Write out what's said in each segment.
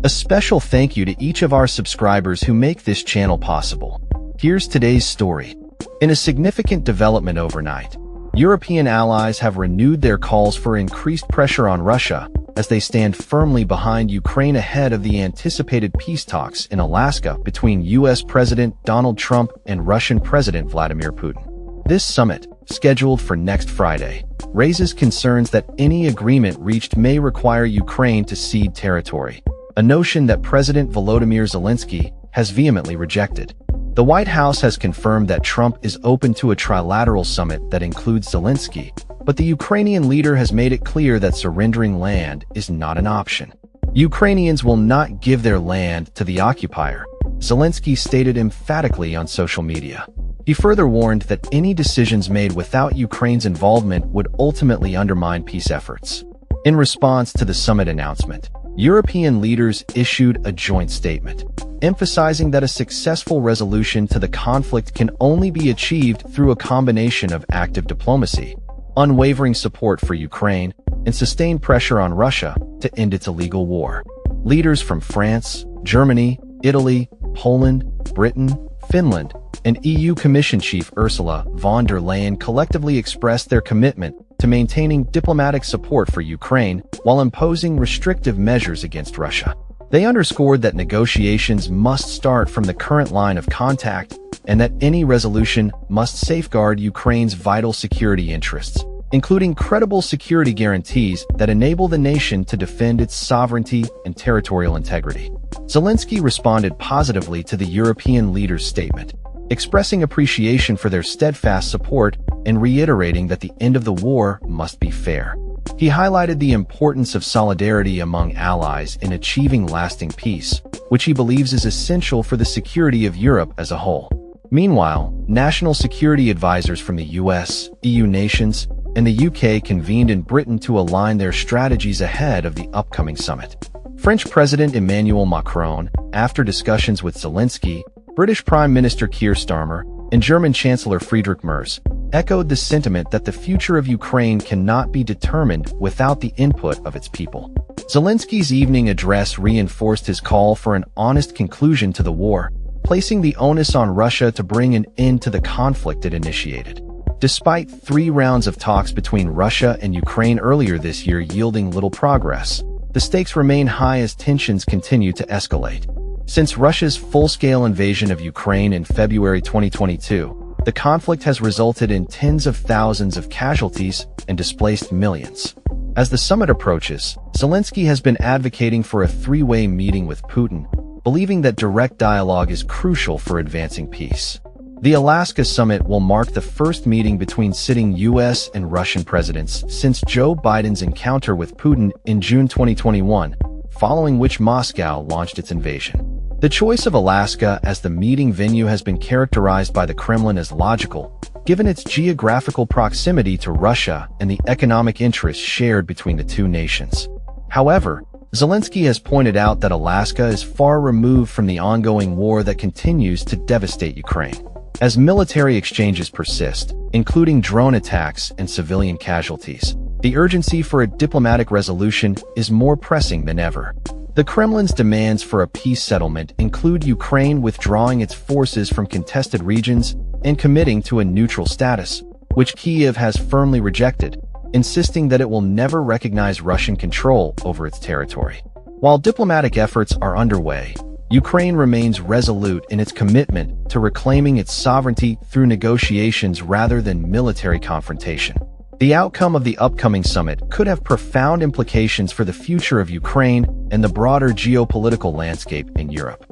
A special thank you to each of our subscribers who make this channel possible. Here's today's story. In a significant development overnight, European allies have renewed their calls for increased pressure on Russia as they stand firmly behind Ukraine ahead of the anticipated peace talks in Alaska between U.S. President Donald Trump and Russian President Vladimir Putin. This summit, scheduled for next Friday, raises concerns that any agreement reached may require Ukraine to cede territory, a notion that President Volodymyr Zelensky has vehemently rejected. The White House has confirmed that Trump is open to a trilateral summit that includes Zelensky, but the Ukrainian leader has made it clear that surrendering land is not an option. Ukrainians will not give their land to the occupier, Zelensky stated emphatically on social media. He further warned that any decisions made without Ukraine's involvement would ultimately undermine peace efforts. In response to the summit announcement, European leaders issued a joint statement, emphasizing that a successful resolution to the conflict can only be achieved through a combination of active diplomacy, unwavering support for Ukraine, and sustained pressure on Russia to end its illegal war. Leaders from France, Germany, Italy, Poland, Britain, Finland, and EU Commission Chief Ursula von der Leyen collectively expressed their commitment to maintaining diplomatic support for Ukraine while imposing restrictive measures against Russia. They underscored that negotiations must start from the current line of contact and that any resolution must safeguard Ukraine's vital security interests, including credible security guarantees that enable the nation to defend its sovereignty and territorial integrity. Zelensky responded positively to the European leaders' statement, expressing appreciation for their steadfast support and reiterating that the end of the war must be fair. He highlighted the importance of solidarity among allies in achieving lasting peace, which he believes is essential for the security of Europe as a whole. Meanwhile, national security advisors from the US, EU nations, and the UK convened in Britain to align their strategies ahead of the upcoming summit. French President Emmanuel Macron, after discussions with Zelensky, British Prime Minister Keir Starmer, and German Chancellor Friedrich Merz, echoed the sentiment that the future of Ukraine cannot be determined without the input of its people. Zelensky's evening address reinforced his call for an honest conclusion to the war, placing the onus on Russia to bring an end to the conflict it initiated. Despite 3 rounds of talks between Russia and Ukraine earlier this year yielding little progress, the stakes remain high as tensions continue to escalate. Since Russia's full-scale invasion of Ukraine in February 2022, the conflict has resulted in tens of thousands of casualties and displaced millions. As the summit approaches, Zelensky has been advocating for a 3-way meeting with Putin, believing that direct dialogue is crucial for advancing peace. The Alaska summit will mark the first meeting between sitting U.S. and Russian presidents since Joe Biden's encounter with Putin in June 2021, following which Moscow launched its invasion. The choice of Alaska as the meeting venue has been characterized by the Kremlin as logical, given its geographical proximity to Russia and the economic interests shared between the two nations. However, Zelensky has pointed out that Alaska is far removed from the ongoing war that continues to devastate Ukraine. As military exchanges persist, including drone attacks and civilian casualties, the urgency for a diplomatic resolution is more pressing than ever. The Kremlin's demands for a peace settlement include Ukraine withdrawing its forces from contested regions and committing to a neutral status, which Kyiv has firmly rejected, insisting that it will never recognize Russian control over its territory. While diplomatic efforts are underway, Ukraine remains resolute in its commitment to reclaiming its sovereignty through negotiations rather than military confrontation. The outcome of the upcoming summit could have profound implications for the future of Ukraine and the broader geopolitical landscape in Europe.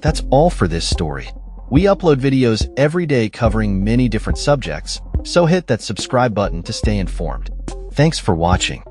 That's all for this story. We upload videos every day covering many different subjects, so hit that subscribe button to stay informed. Thanks for watching.